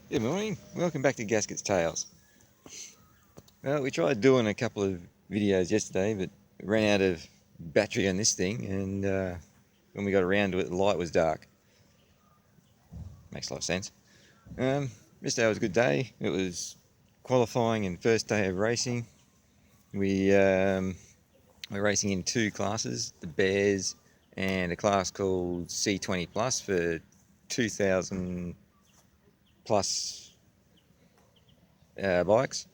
Good morning, welcome back to Gaskets Tales. Well, we tried doing a couple of videos yesterday, but ran out of battery on this thing, and when we got around to it, the light was dark. Makes a lot of sense. Yesterday was a good day. It was qualifying and first day of racing. We're racing in two classes, the Bears and a class called C20 Plus for 2,000 plus bikes.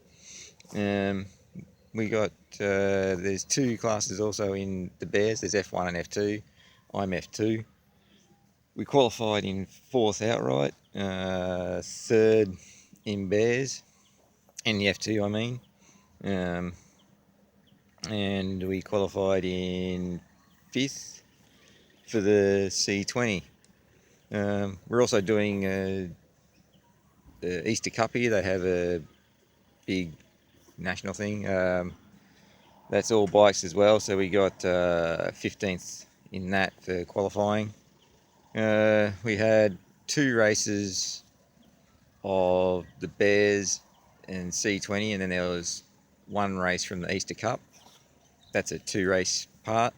We got, there's two classes also in the Bears, there's F1 and F2, I'm F2. We qualified in fourth outright, third in Bears, in the F2 I mean, and we qualified in fifth for the C20. We're also doing the Easter Cup here. They have a big national thing. That's all bikes as well, so we got 15th in that for qualifying. We had two races of the Bears and C20, and then there was one race from the Easter Cup. That's a two-race part.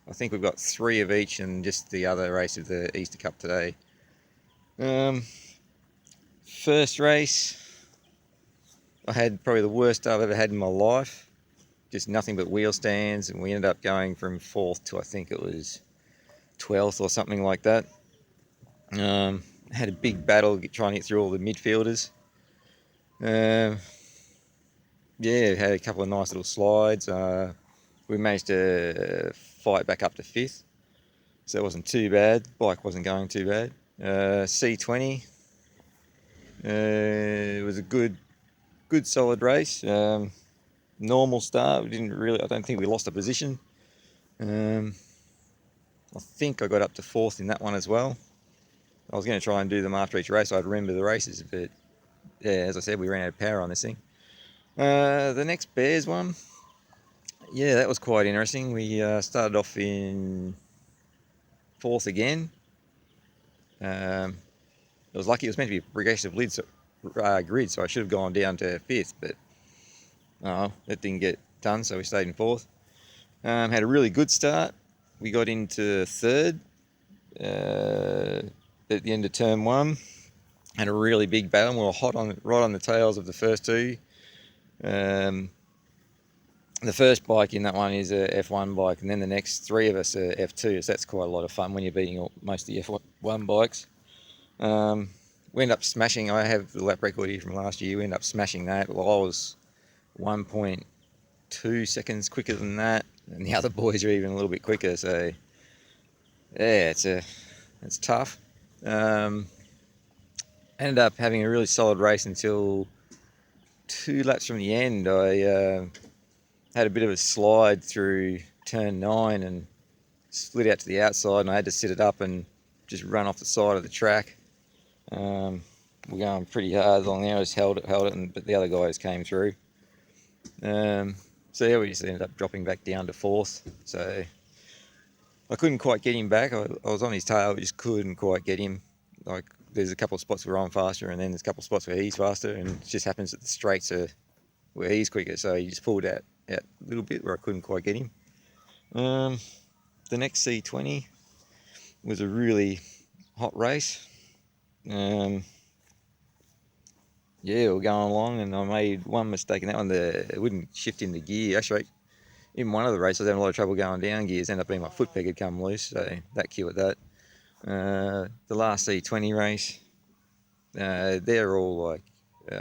I think we've got three of each and just the other race of the Easter Cup today. First race, I had probably the worst I've ever had in my life. Just nothing but wheel stands, and we ended up going from fourth to I think it was 12th or something like that. Had a big battle trying to get through all the midfielders. Yeah, had a couple of nice little slides. We managed to fight back up to fifth, so it wasn't too bad. Bike wasn't going too bad. C20, it was a good solid race. Normal start. I don't think we lost a position. I think I got up to fourth in that one as well. I was going to try and do them after each race so I'd remember the races, but yeah, as I said, we ran out of power on this thing. The next Bears one, yeah, that was quite interesting. We started off in fourth again. It was lucky. It was meant to be a progressive grid, so I should have gone down to fifth, but that didn't get done, so we stayed in fourth. Had a really good start. We got into third at the end of turn one. Had a really big battle. We were right on the tails of the first two. The first bike in that one is a F1 bike, and then the next three of us are F2, so that's quite a lot of fun when you're beating most of the F1 bikes. We ended up smashing, I have the lap record here from last year, we ended up smashing that. Well, I was 1.2 seconds quicker than that, and the other boys are even a little bit quicker, so yeah, it's tough. Ended up having a really solid race until 2 laps from the end. I had a bit of a slide through turn 9 and slid out to the outside, and I had to sit it up and just run off the side of the track. We're going pretty hard along there. I just held it, but the other guys came through. So yeah, we just ended up dropping back down to fourth. So I couldn't quite get him back. I was on his tail, but just couldn't quite get him. Like, there's a couple of spots where I'm faster, and then there's a couple of spots where he's faster, and it just happens that the straights are where he's quicker. So he just pulled out a little bit where I couldn't quite get him. The next C20 was a really hot race. Yeah, we're going along, and I made one mistake in that one. It wouldn't shift in the gear. Actually, in one of the races, I was having a lot of trouble going down gears. Ended up being my foot peg had come loose, so that killed that. The last C20 race, they're all like,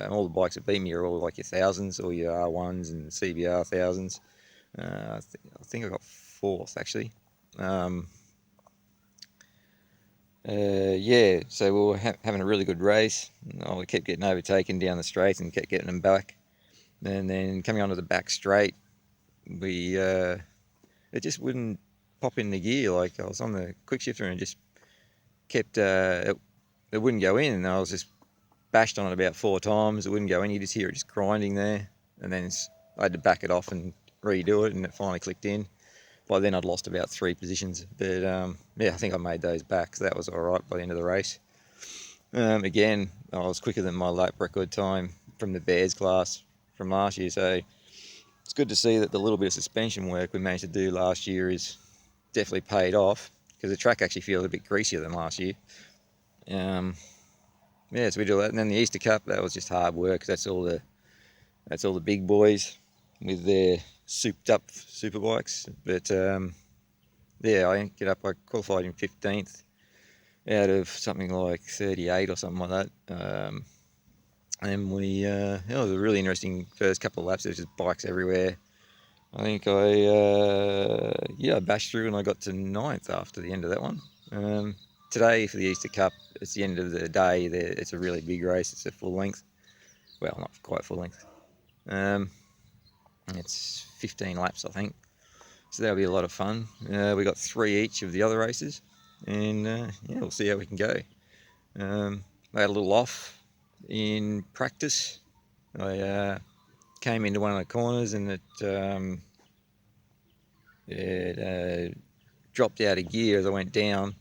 all the bikes that beat me are all like your thousands, or your R1s and CBR thousands. I think I got fourth actually. Yeah, so we were having a really good race. I kept getting overtaken down the straight and kept getting them back. And then coming onto the back straight, it just wouldn't pop in the gear. Like, I was on the quick shifter and it just kept, it wouldn't go in. And I was just bashed on it about 4 times. It wouldn't go in. You just hear it just grinding there. And then I had to back it off and redo it, and it finally clicked in. By then I'd lost about 3 positions, but yeah, I think I made those back, so that was all right by the end of the race. Again, I was quicker than my lap record time from the Bears class from last year. So it's good to see that the little bit of suspension work we managed to do last year is definitely paid off, because the track actually feels a bit greasier than last year. Yeah, so we do that, and then the Easter Cup, that was just hard work. That's all the big boys with their souped up superbikes. But yeah, I qualified in 15th out of something like 38 or something like that. And it was a really interesting first couple of laps. There was just bikes everywhere. I think I bashed through and I got to 9th after the end of that one. Today for the Easter Cup, it's the end of the day. It's a really big race. It's a full length. Well, not quite full length. It's 15 laps, I think. So that'll be a lot of fun. We got 3 each of the other races, and yeah, we'll see how we can go. I had a little off in practice. I came into one of the corners and it dropped out of gear as I went down,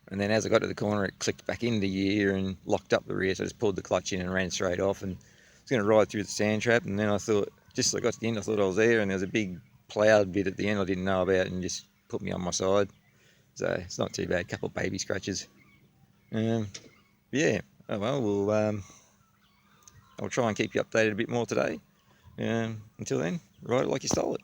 and then as I got to the corner it clicked back into gear and locked up the rear, so I just pulled the clutch in and ran straight off, and I was going to ride through the sand trap, and then I thought, just as I got to the end, I thought I was there, and there was a big ploughed bit at the end I didn't know about and just put me on my side. So it's not too bad, a couple of baby scratches. Yeah, oh well, I'll try and keep you updated a bit more today. Until then, ride it like you stole it.